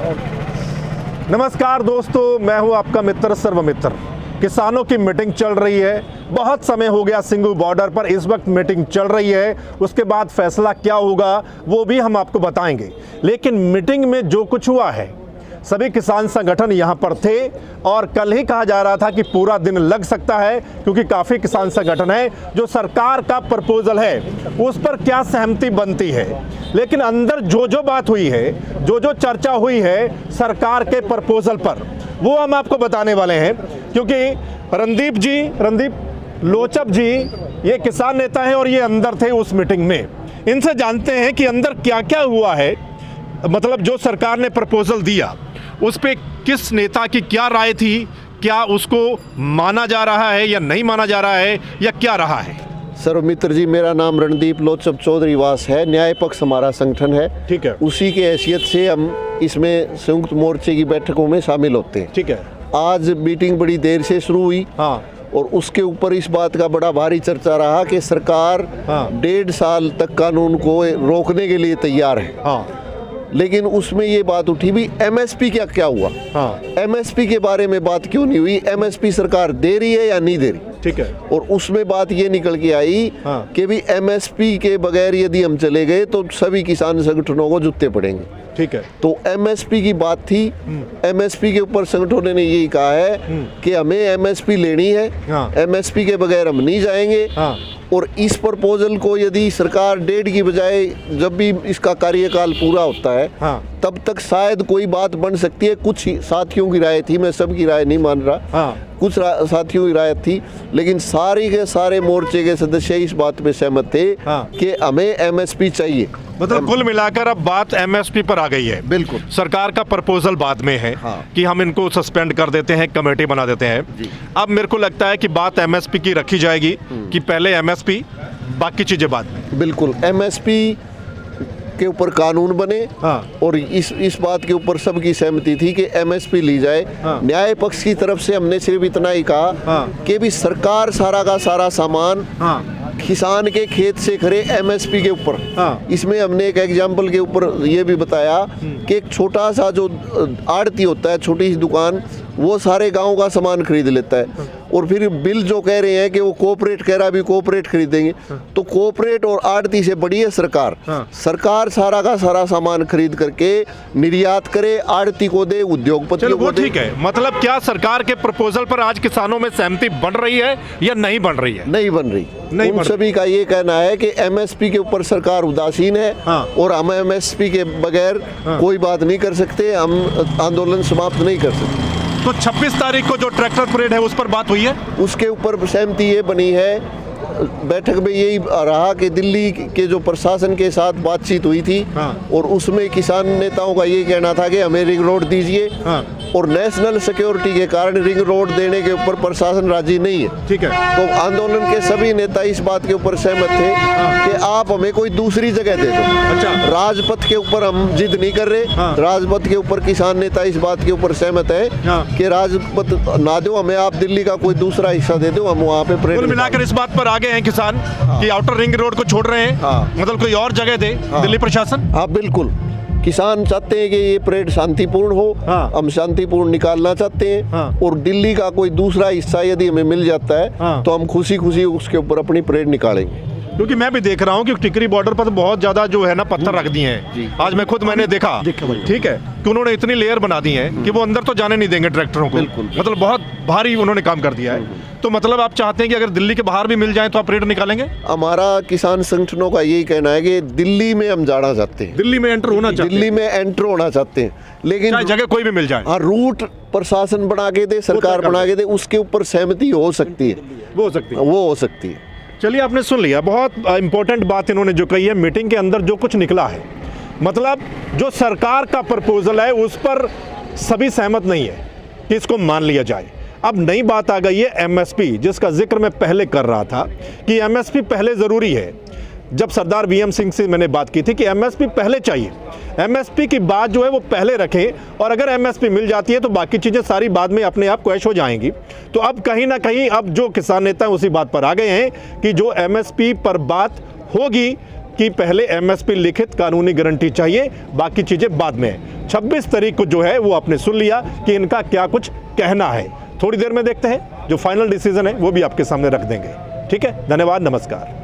नमस्कार दोस्तों, मैं हूं आपका मित्र सर्वमित्र। किसानों की मीटिंग चल रही है, बहुत समय हो गया सिंगू बॉर्डर पर, इस वक्त मीटिंग चल रही है। उसके बाद फैसला क्या होगा वो भी हम आपको बताएंगे। लेकिन मीटिंग में जो कुछ हुआ है, सभी किसान संगठन यहां पर थे और कल ही कहा जा रहा था कि पूरा दिन लग सकता है, क्योंकि काफ़ी किसान संगठन है जो सरकार का प्रपोजल है उस पर क्या सहमति बनती है। लेकिन अंदर जो जो बात हुई है, जो जो चर्चा हुई है सरकार के प्रपोजल पर, वो हम आपको बताने वाले हैं। क्योंकि रणदीप लोचप जी ये किसान नेता हैं और ये अंदर थे उस मीटिंग में। इनसे जानते हैं कि अंदर क्या क्या हुआ है, मतलब जो सरकार ने प्रपोजल दिया उस पे किस नेता की क्या राय थी, क्या उसको माना जा रहा है या नहीं माना जा रहा है, या क्या रहा है। सर्वमित्र जी, मेरा नाम रणदीप लोचप चौधरी वास है। न्याय पक्ष हमारा संगठन है, ठीक है। उसी के हैसियत से हम इसमें संयुक्त मोर्चे की बैठकों में शामिल होते हैं, ठीक है। आज मीटिंग बड़ी देर से शुरू हुई, हाँ। और उसके ऊपर इस बात का बड़ा भारी चर्चा रहा कि सरकार 1.5 साल तक कानून को रोकने के लिए तैयार है। हाँ। लेकिन उसमें ये बात उठी भी एमएसपी क्या क्या हुआ। हाँ। एमएसपी के बारे में बात क्यों नहीं हुई, एमएसपी सरकार दे रही है या नहीं दे रही, ठीक है। और उसमें बात ये निकल के आई कि भी एमएसपी के बगैर यदि हम चले गए तो सभी किसान संगठनों को जूते पड़ेंगे, ठीक है। तो एमएसपी की बात थी। एमएसपी के ऊपर संगठनों ने यही कहा है कि हमें एमएसपी लेनी है, एमएसपी के बगैर हम नहीं जाएंगे। और इस प्रपोजल को यदि सरकार 1.5 की बजाय जब भी इसका कार्यकाल पूरा होता है तब तक शायद कोई बात बन सकती है। कुछ साथियों की राय थी, मैं सबकी राय नहीं मान रहा, कुछ साथियों की राय थी, लेकिन सारे के सारे मोर्चे के सदस्य इस बात पे सहमत थे कि हमें एमएसपी चाहिए। मतलब कुल मिलाकर अब बात एमएसपी पर आ गई है। बिल्कुल। सरकार का प्रपोजल बाद में है कि हम इनको सस्पेंड कर देते हैं, कमेटी बना देते हैं। अब मेरे को लगता है कि बात एमएसपी की रखी जाएगी कि पहले एमएसपी, बाकी चीजें बाद में। बिल्कुल, एमएसपी के ऊपर कानून बने, और इस बात के ऊपर सबकी सहमति थी कि एमएसपी ली जाए। न्याय पक्ष की तरफ से हमने सिर्फ इतना ही कहा कि भी सरकार सारा का सारा सामान किसान के खेत से खरे एमएसपी के ऊपर। इसमें हमने एक एग्जाम्पल के ऊपर ये भी बताया कि एक छोटा सा जो आड़ती होता है, छोटी सी दुकान, वो सारे गांव का सामान खरीद लेता है, और फिर बिल जो कह रहे हैं कि वो कोऑपरेट कह रहा है भी कोऑपरेट खरीदेंगे, तो कोऑपरेट और आड़ती से बड़ी है सरकार। सरकार सारा का सारा सामान खरीद करके निर्यात करे, आड़ती को दे, उद्योगपतियों को दे। ठीक है, मतलब क्या सरकार के प्रपोजल पर आज किसानों में सहमति बन रही है या नहीं बन रही है? नहीं बन रही। उन सभी का ये कहना है कि एमएसपी के ऊपर सरकार उदासीन है, और हम एमएसपी के बगैर कोई बात नहीं कर सकते, हम आंदोलन समाप्त नहीं कर सकते। तो 26 तारीख को जो ट्रैक्टर परेड है उस पर बात हुई है, उसके ऊपर सहमति ये बनी है। बैठक में यही रहा कि दिल्ली के जो प्रशासन के साथ बातचीत हुई थी, और उसमें किसान नेताओं का ये कहना था कि हमें रिंग रोड दीजिए, और नेशनल सिक्योरिटी के कारण रिंग रोड देने के ऊपर प्रशासन राजी नहीं है। ठीक है। तो आंदोलन के सभी नेता इस बात के ऊपर सहमत थे कि आप हमें कोई दूसरी जगह दे दो। अच्छा। राजपथ के ऊपर हम जिद नहीं कर रहे, राजपथ के ऊपर किसान नेता इस बात के ऊपर सहमत है कि राजपथ ना दो हमें, आप दिल्ली का कोई दूसरा हिस्सा दे दो, हम वहाँ पे कुल मिलाकर इस बात पर आगे हैं किसान कि आउटर रिंग रोड को छोड़ रहे हैं, मतलब कोई और जगह दे दिल्ली प्रशासन। हाँ बिल्कुल, किसान चाहते हैं कि ये परेड शांतिपूर्ण हो, हम शांतिपूर्ण निकालना चाहते हैं, और दिल्ली का कोई दूसरा हिस्सा यदि हमें मिल जाता है तो हम खुशी खुशी उसके ऊपर अपनी परेड निकालेंगे। क्योंकि मैं भी देख रहा हूँ कि टिकरी बॉर्डर पर तो बहुत ज्यादा जो है ना पत्थर रख दिए हैं। आज मैं खुद मैंने देखा, ठीक है, कि उन्होंने इतनी लेयर बना दी है कि वो अंदर तो जाने नहीं देंगे ट्रैक्टरों को। मतलब बहुत भारी उन्होंने काम कर दिया है। तो मतलब आप चाहते हैं कि अगर दिल्ली के बाहर भी मिल जाए तो आप परेड निकालेंगे? हमारा किसान संगठनों का यही कहना है कि दिल्ली में हम जाना चाहते हैं, दिल्ली में एंटर होना चाहते हैं, दिल्ली में एंटर होना चाहते हैं, लेकिन जगह कोई भी मिल जाए। हाँ, रूट प्रशासन बना के दे, सरकार बना के दे, उसके ऊपर सहमति हो सकती है, वो हो सकती है, वो हो सकती है। चलिए, आपने सुन लिया, बहुत इंपॉर्टेंट बात इन्होंने जो कही है। मीटिंग के अंदर जो कुछ निकला है, मतलब जो सरकार का प्रपोजल है उस पर सभी सहमत नहीं है कि इसको मान लिया जाए। अब नई बात आ गई है एमएसपी, जिसका जिक्र मैं पहले कर रहा था कि एमएसपी पहले ज़रूरी है। जब सरदार वीएम सिंह से मैंने बात की थी कि एमएसपी पहले चाहिए, एमएसपी की बात जो है वो पहले रखें, और अगर एमएसपी मिल जाती है तो बाकी चीज़ें सारी बाद में अपने आप क्वैश हो जाएंगी। तो अब कहीं ना कहीं अब जो किसान नेता हैं उसी बात पर आ गए हैं कि जो एमएसपी पर बात होगी कि पहले एमएसपी लिखित कानूनी गारंटी चाहिए, बाकी चीजें बाद में। 26 तारीख को जो है वो आपने सुन लिया कि इनका क्या कुछ कहना है। थोड़ी देर में देखते हैं जो फाइनल डिसीजन है वो भी आपके सामने रख देंगे। ठीक है, धन्यवाद, नमस्कार।